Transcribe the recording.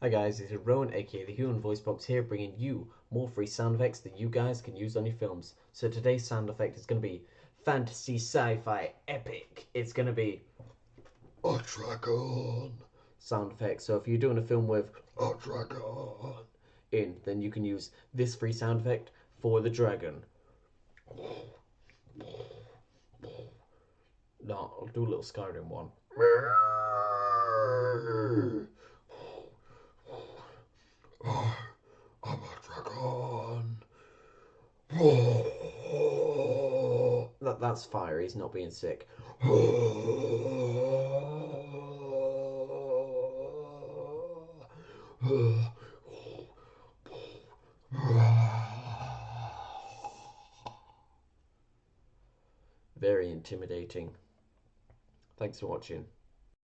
Hi guys, it's Rowan aka the Human Voice Box here bringing you more free sound effects that you guys can use on your films. So today's sound effect is going to be fantasy sci-fi epic. It's going to be A dragon. sound effects. So if you're doing a film with A dragon. then you can use this free sound effect for the dragon. No, I'll do a little Skyrim one. I'm a dragon. That's fire, he's not being sick. Very intimidating. Thanks for watching.